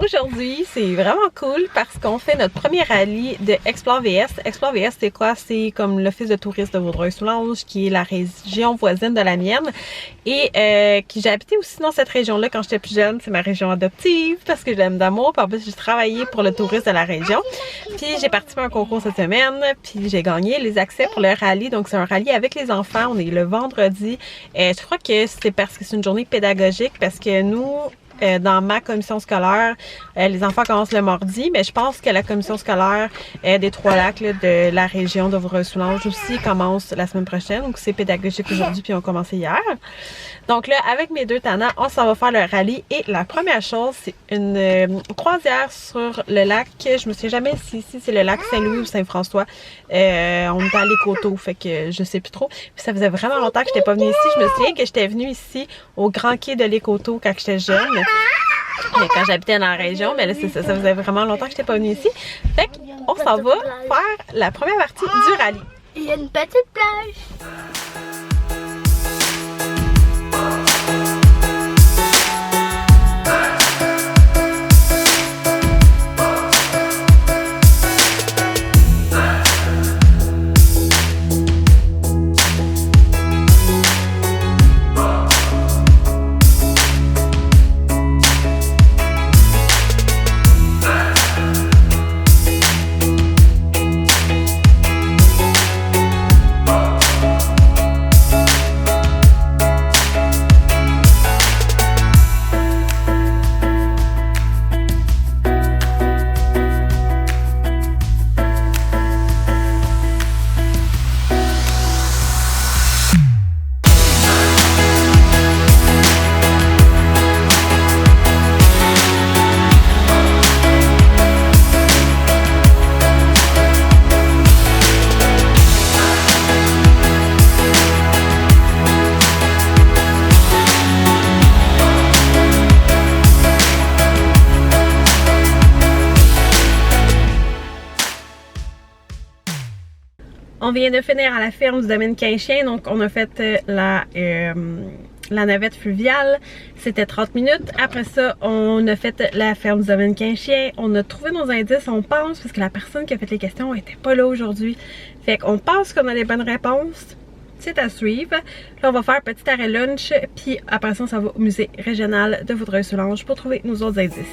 Aujourd'hui, c'est vraiment cool parce qu'on fait notre premier rallye de Explore VS. Explore VS, c'est quoi? C'est comme l'Office de tourisme de Vaudreuil-Soulanges, qui est la région voisine de la mienne. Et j'ai habité aussi dans cette région-là quand j'étais plus jeune. C'est ma région adoptive parce que je l'aime d'amour. Puis en plus, j'ai travaillé pour le tourisme de la région. Puis j'ai participé à un concours cette semaine. Puis j'ai gagné les accès pour le rallye. Donc c'est un rallye avec les enfants. On est le vendredi. Je crois que c'est parce que c'est une journée pédagogique parce que nous... dans ma commission scolaire, les enfants commencent le mardi, mais je pense que la commission scolaire des Trois-Lacs là, de la région de Vaudreuil-Soulanges aussi commence la semaine prochaine. Donc c'est pédagogique aujourd'hui puis on a commencé hier. Donc là, avec mes deux tanas, on s'en va faire le rallye et la première chose, c'est une croisière sur le lac. Je me souviens jamais si c'est le lac Saint-Louis ou Saint-François. On est à l'Écoto, fait que je sais plus trop. Puis ça faisait vraiment longtemps que j'étais pas venue ici. Je me souviens que j'étais venue ici au Grand Quai de l'Écoto quand j'étais jeune. Quand j'habitais dans la région, mais là c'est ça, ça faisait vraiment longtemps que j'étais pas venue ici. Fait qu'on s'en va faire la première partie du rallye. Il y a une petite plage. On vient de finir à la ferme du domaine Quinchien, donc on a fait la navette fluviale, c'était 30 minutes. Après ça, on a fait la ferme du domaine Quinchien. On a trouvé nos indices, on pense, parce que la personne qui a fait les questions était pas là aujourd'hui. Fait qu'on pense qu'on a les bonnes réponses. C'est à suivre. Là, on va faire petit arrêt lunch, puis après ça, on s'en va au musée régional de Vaudreuil-Soulanges pour trouver nos autres indices.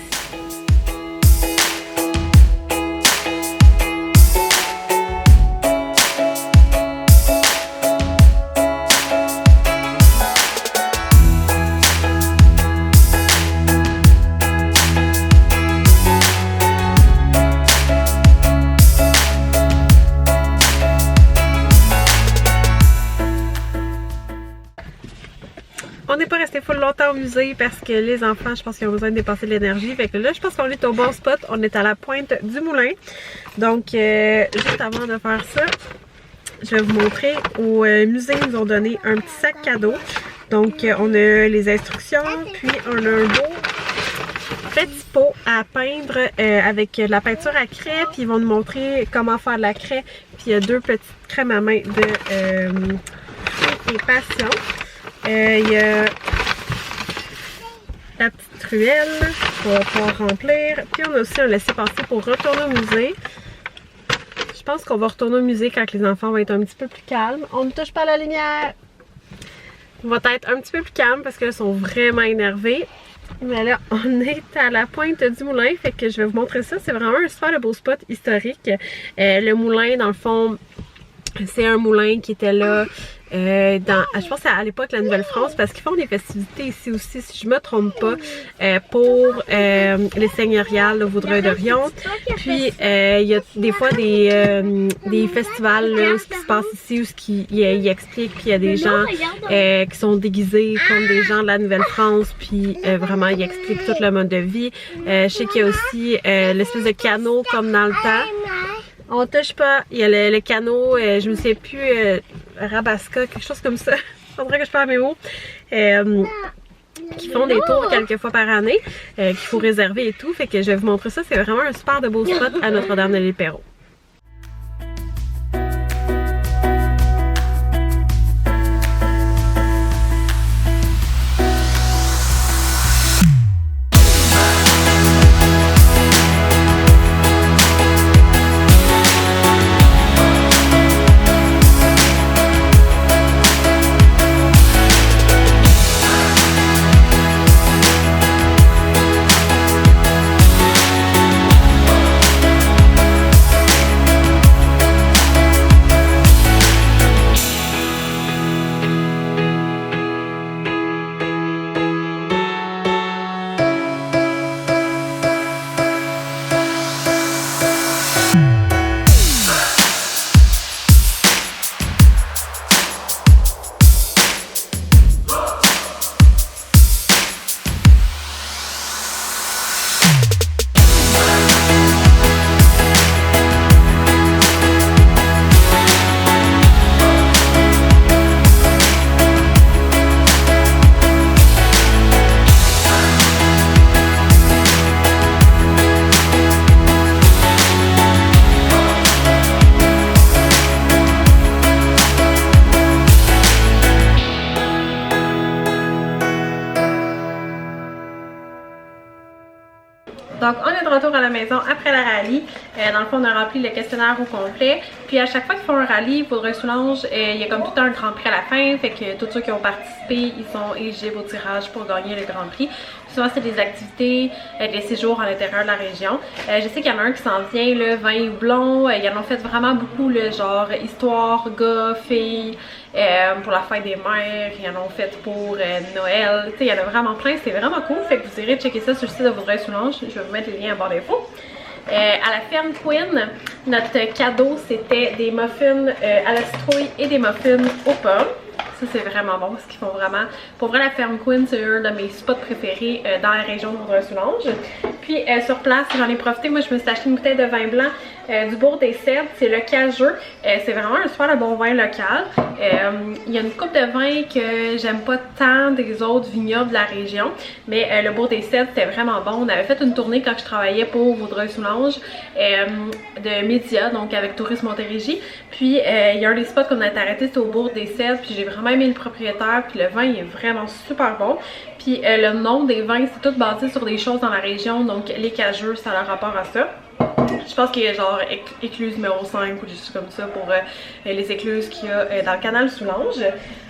On n'est pas resté full longtemps au musée parce que les enfants, je pense qu'ils ont besoin de dépasser de l'énergie. Fait que là, je pense qu'on est au bon spot. On est à la pointe du moulin. Donc, juste avant de faire ça, je vais vous montrer. Au musée, ils nous ont donné un petit sac cadeau. Donc, on a les instructions, puis on a un beau petit pot à peindre avec de la peinture à craie. Puis, ils vont nous montrer comment faire de la craie. Puis, il y a deux petites crèmes à main de fruits et passion. Il y a la petite truelle qu'on va pouvoir remplir. Puis on a aussi un laissez-passer pour retourner au musée. Je pense qu'on va retourner au musée quand les enfants vont être un petit peu plus calmes. On ne touche pas à la lumière. On va être un petit peu plus calme parce qu'ils sont vraiment énervés. Mais là, on est à la pointe du moulin. Fait que je vais vous montrer ça. C'est vraiment un super beau spot historique. Le moulin, dans le fond, c'est un moulin qui était là je pense à l'époque la Nouvelle-France parce qu'ils font des festivités ici aussi, si je me trompe pas, pour les seigneuriales de Vaudreuil-Dorion. Puis il y a des fois des festivals là, ce qui se passe ici où ils expliquent, puis il y a des gens qui sont déguisés comme des gens de la Nouvelle-France, puis vraiment ils expliquent tout le mode de vie. Je sais qu'il y a aussi l'espèce de canot comme dans le temps. On touche pas. Il y a le canot, je me souviens plus, Rabasca, quelque chose comme ça. Faudrait que je parle mes mots. Qui font des tours quelques fois par année, qu'il faut réserver et tout. Fait que je vais vous montrer ça. C'est vraiment un super de beau spot à Notre-Dame-de-l'Éperron. Donc on est de retour à la maison après la rallye. Dans le fond on a rempli le questionnaire au complet. Puis à chaque fois qu'ils font un rallye, Vaudreuil-Soulanges, il y a comme tout un grand prix à la fin. Fait que tous ceux qui ont participé, ils sont éligibles au tirage pour gagner le grand prix. Souvent c'est des activités, des séjours à l'intérieur de la région. Je sais qu'il y en a un qui s'en vient, le vin et houblon. Ils en ont fait vraiment beaucoup, le genre histoire, gars, filles, pour la fête des mères. Ils en ont fait pour Noël. Tu sais, il y en a vraiment plein, c'est vraiment cool. Fait que vous irez checker ça sur le site de Vaudreuil-Soulanges. Je vais vous mettre les liens en barre d'infos. À la ferme Queen, notre cadeau c'était des muffins à la citrouille et des muffins aux pommes. Ça c'est vraiment bon parce qu'ils font vraiment... Pour vrai la ferme Queen c'est un de mes spots préférés dans la région de Vaudreuil-Soulanges. Puis sur place j'en ai profité, moi je me suis acheté une bouteille de vin blanc du Bourg des Cèdres, c'est le Cageux. C'est vraiment un super bon vin local. Il y a une coupe de vin que j'aime pas tant des autres vignobles de la région, mais le Bourg des Cèdres c'était vraiment bon. On avait fait une tournée quand je travaillais pour Vaudreuil-Soulanges de médias, donc avec Tourisme Montérégie. Puis il y a un des spots qu'on a arrêté, c'était au Bourg des Cèdres, puis j'ai vraiment aimé le propriétaire, puis le vin il est vraiment super bon. Puis le nom des vins c'est tout basé sur des choses dans la région, donc les Cageux ça a leur rapport à ça. Je pense qu'il y a genre écluse numéro 5 ou des choses comme ça pour les écluses qu'il y a dans le canal Soulanges.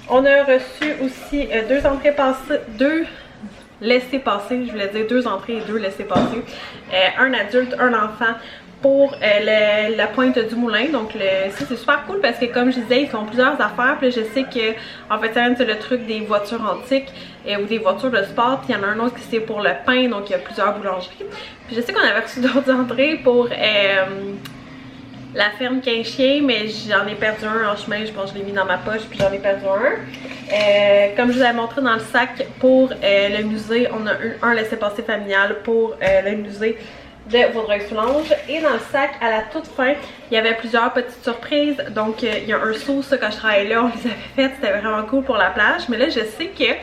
On a reçu aussi deux entrées passées, deux laissez-passer, je voulais dire 2 entrées et 2 laissez-passer. Un adulte, un enfant pour la pointe du moulin. Donc ça c'est super cool parce que comme je disais, ils font plusieurs affaires. Puis je sais que en fait c'est le truc des voitures antiques ou des voitures de sport. Puis il y en a un autre qui c'est pour le pain, donc il y a plusieurs boulangeries. Puis je sais qu'on avait reçu d'autres entrées pour la ferme Quinchien, mais j'en ai perdu un en chemin, je pense que je l'ai mis dans ma poche puis j'en ai perdu un. Comme je vous avais montré dans le sac pour le musée, on a un laissez-passer familial pour le musée de Vaudreuil-Soulanges. Et dans le sac, à la toute fin, il y avait plusieurs petites surprises. Donc il y a un saut, ça quand je travaillais là, on les avait faites, c'était vraiment cool pour la plage. Mais là je sais que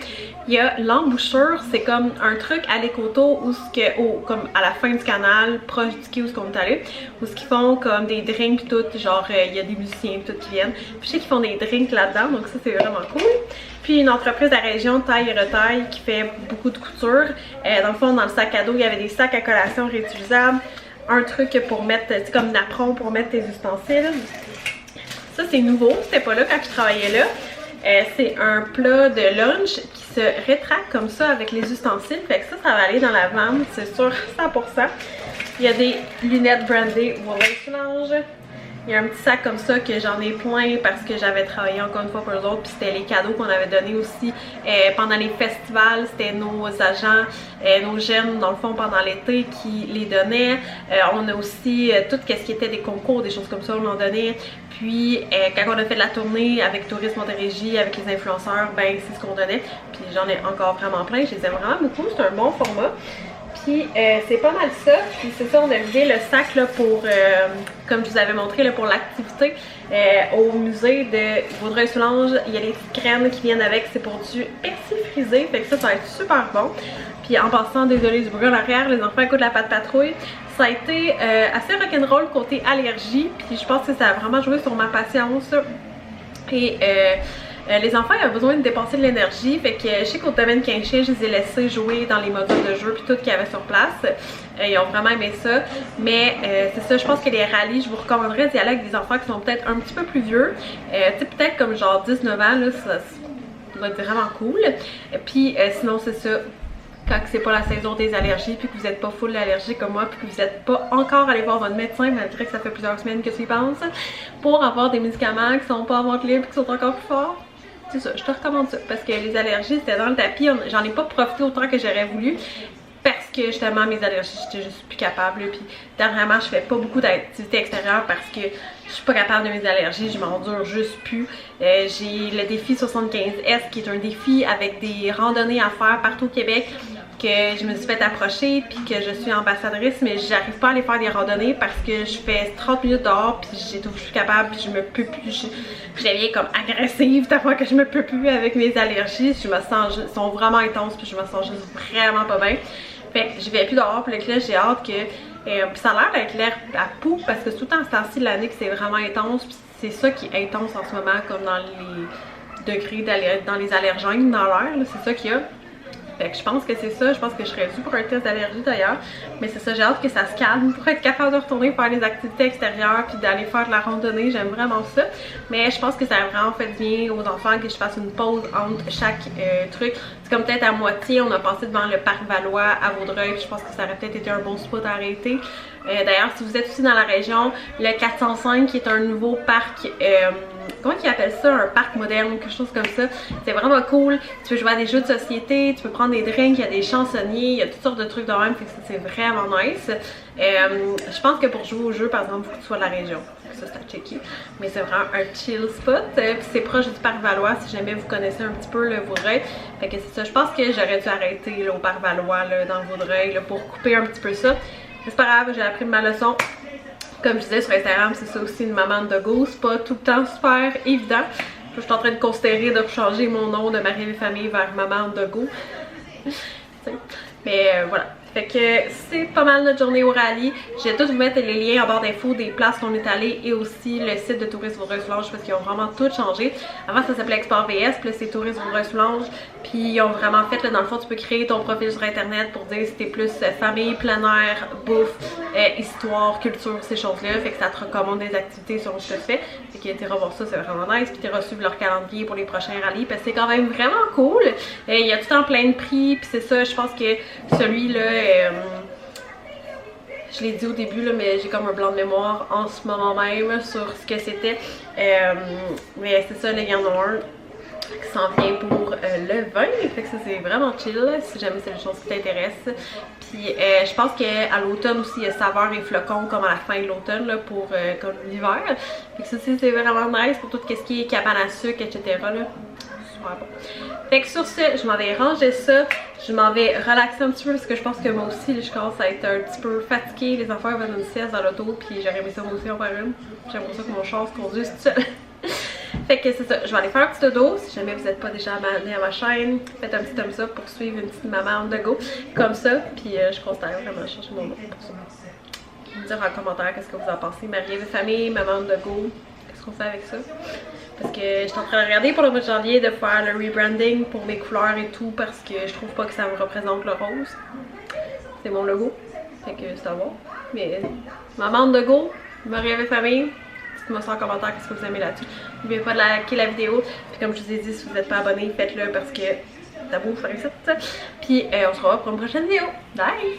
il y a l'embouchure, c'est comme un truc à l'Écoto où comme à la fin du canal, proche du quai où on est allé, où ce qu'ils font comme des drinks tout, genre il y a des musiciens tout qui viennent. Puis je sais qu'ils font des drinks là-dedans, donc ça c'est vraiment cool. Puis une entreprise de la région, Taille et Retaille, qui fait beaucoup de couture. Dans le fond, dans le sac à dos, il y avait des sacs à collation réutilisables. Un truc pour mettre, c'est comme napperon pour mettre tes ustensiles. Ça c'est nouveau, c'était pas là quand je travaillais là. C'est un plat de lunch qui se rétracte comme ça avec les ustensiles. Fait que ça va aller dans la vanne, c'est sûr, 100%. Il y a des lunettes brandées Vaudreuil-Soulanges. Il y a un petit sac comme ça que j'en ai plein parce que j'avais travaillé encore une fois pour eux autres. Puis c'était les cadeaux qu'on avait donnés aussi pendant les festivals. C'était nos agents, nos jeunes dans le fond pendant l'été qui les donnaient. On a aussi tout ce qui était des concours, des choses comme ça, on en donnait. Puis quand on a fait la tournée avec Tourisme Montérégie, avec les influenceurs, ben c'est ce qu'on donnait. Puis j'en ai encore vraiment plein, je les aime vraiment beaucoup, c'est un bon format. Puis c'est pas mal ça, puis c'est ça, on a vidé le sac là pour, comme je vous avais montré là, pour l'activité au musée de Vaudreuil-Soulanges. Il y a des petites crèmes qui viennent avec, c'est pour du persil frisé, fait que ça va être super bon. Puis en passant, désolé du bruit en arrière, les enfants écoutent la patte patrouille. Ça a été assez rock'n'roll côté allergie, puis je pense que ça a vraiment joué sur ma patience. Et les enfants ils ont besoin de dépenser de l'énergie, fait que je sais qu'au domaine Quinchien, je les ai laissés jouer dans les modules de jeu puis tout qu'il y avait sur place. Ils ont vraiment aimé ça, mais c'est ça, je pense que les rallyes, je vous recommanderais d'y aller avec des enfants qui sont peut-être un petit peu plus vieux, tu sais, peut-être comme genre 19 ans, là, ça va être vraiment cool. Puis sinon c'est ça, quand c'est pas la saison des allergies puis que vous n'êtes pas full d'allergies comme moi puis que vous n'êtes pas encore allé voir votre médecin malgré que ça fait plusieurs semaines que tu y penses pour avoir des médicaments qui sont pas en vente libre et qui sont encore plus forts. C'est ça, je te recommande ça parce que les allergies c'était dans le tapis, j'en ai pas profité autant que j'aurais voulu parce que justement mes allergies j'étais juste plus capable. Puis dernièrement je fais pas beaucoup d'activités extérieures parce que je suis pas capable de mes allergies, je m'endure juste plus. J'ai le défi 75S qui est un défi avec des randonnées à faire partout au Québec que je me suis fait approcher puis que je suis ambassadrice, mais j'arrive pas à aller faire des randonnées parce que je fais 30 minutes dehors puis j'ai tout, je suis capable puis je me peux plus, je deviens comme agressive tellement que je me peux plus avec mes allergies. Je me sens, elles sont vraiment intenses puis je me sens juste vraiment pas bien. Fait que je vais plus dehors puis là j'ai hâte que ça a l'air d'être l'air à poux parce que c'est tout le temps ce temps-ci de l'année que c'est vraiment intense, puis c'est ça qui est intense en ce moment comme dans les degrés dans les allergènes dans l'air, c'est ça qu'il y a. Fait que je pense que c'est ça, je pense que je serais due pour un test d'allergie d'ailleurs. Mais c'est ça, j'ai hâte que ça se calme pour être capable de retourner faire des activités extérieures puis d'aller faire de la randonnée, j'aime vraiment ça. Mais je pense que ça a vraiment fait bien aux enfants que je fasse une pause entre chaque truc. C'est comme peut-être à moitié, on a passé devant le parc Valois à Vaudreuil, puis je pense que ça aurait peut-être été un bon spot à arrêter. D'ailleurs, si vous êtes aussi dans la région, le 405 qui est un nouveau parc, comment ils appellent ça, un parc moderne, quelque chose comme ça, c'est vraiment cool. Tu peux jouer à des jeux de société, tu peux prendre des drinks, il y a des chansonniers, il y a toutes sortes de trucs de même, fait que c'est vraiment nice. Je pense que pour jouer au jeu, par exemple, il faut que tu sois de la région. Ça, c'est à checker. Mais c'est vraiment un chill spot. Puis c'est proche du parc Valois, si jamais vous connaissez un petit peu le Vaudreuil. Fait que c'est ça. Je pense que j'aurais dû arrêter là, au parc Valois, là, dans le Vaudreuil, là, pour couper un petit peu ça. C'est pas grave, j'ai appris ma leçon. Comme je disais sur Instagram, c'est ça aussi une maman de go. C'est pas tout le temps super évident. Je suis en train de considérer de changer mon nom de Marie et Famille vers Maman de go. Mais voilà. Fait que c'est pas mal notre journée au rallye. Je vais tous vous mettre les liens en barre d'infos des places qu'on est allé et aussi le site de Tourisme Vaudreuil-Soulanges parce qu'ils ont vraiment tout changé. Avant ça s'appelait Export VS, puis là c'est Tourisme Vaudreuil-Soulanges. Puis ils ont vraiment fait, là dans le fond tu peux créer ton profil sur internet pour dire si t'es plus famille, plein air, bouffe, histoire, culture, ces choses-là. Fait que ça te recommande des activités sur ce que tu fais. Fait que t'es revoir ça, c'est vraiment nice. Puis t'es reçu leur calendrier pour les prochains rallyes parce que c'est quand même vraiment cool. Il y a tout en plein de prix, puis c'est ça, je pense que celui-là, je l'ai dit au début là, mais j'ai comme un blanc de mémoire en ce moment même sur ce que c'était. Mais c'est ça, il y en a un qui s'en vient pour le 20. Fait que ça c'est vraiment chill si jamais c'est une chose qui t'intéresse. Puis je pense qu'à l'automne aussi il y a saveurs et flocons comme à la fin de l'automne pour comme l'hiver. Fait que ça c'est vraiment nice pour tout ce qui est cabane à sucre, etc. Là. Super bon. Fait que sur ce, je m'en vais ranger ça, je m'en vais relaxer un petit peu parce que je pense que moi aussi là, je commence à être un petit peu fatiguée. Les enfants veulent une sieste dans l'auto puis j'aurais aimé ça moi aussi en faire une. J'aimerais ça que mon char se conduise tout seul. Fait que c'est ça, je vais aller faire un petit dodo. Si jamais vous n'êtes pas déjà abonné à ma chaîne, faites un petit thumbs up pour suivre une petite maman on the go comme ça. Puis je considère vraiment changer mon nom pour ça. Vous me dire en commentaire qu'est-ce que vous en pensez. Marie-Ève Famille, maman on the go, qu'est-ce qu'on fait avec ça? Parce que je suis en train de regarder pour le mois de janvier de faire le rebranding pour mes couleurs et tout parce que je trouve pas que ça me représente le rose. C'est mon logo. Fait que c'est à voir. Mais maman de go, Marie-Ève Famille, dites-moi ça en commentaire qu'est-ce que vous aimez là-dessus. N'oubliez pas de liker la vidéo. Puis comme je vous ai dit, si vous n'êtes pas abonné, faites-le parce que ça vous ferait ça. Puis on se revoit pour une prochaine vidéo. Bye!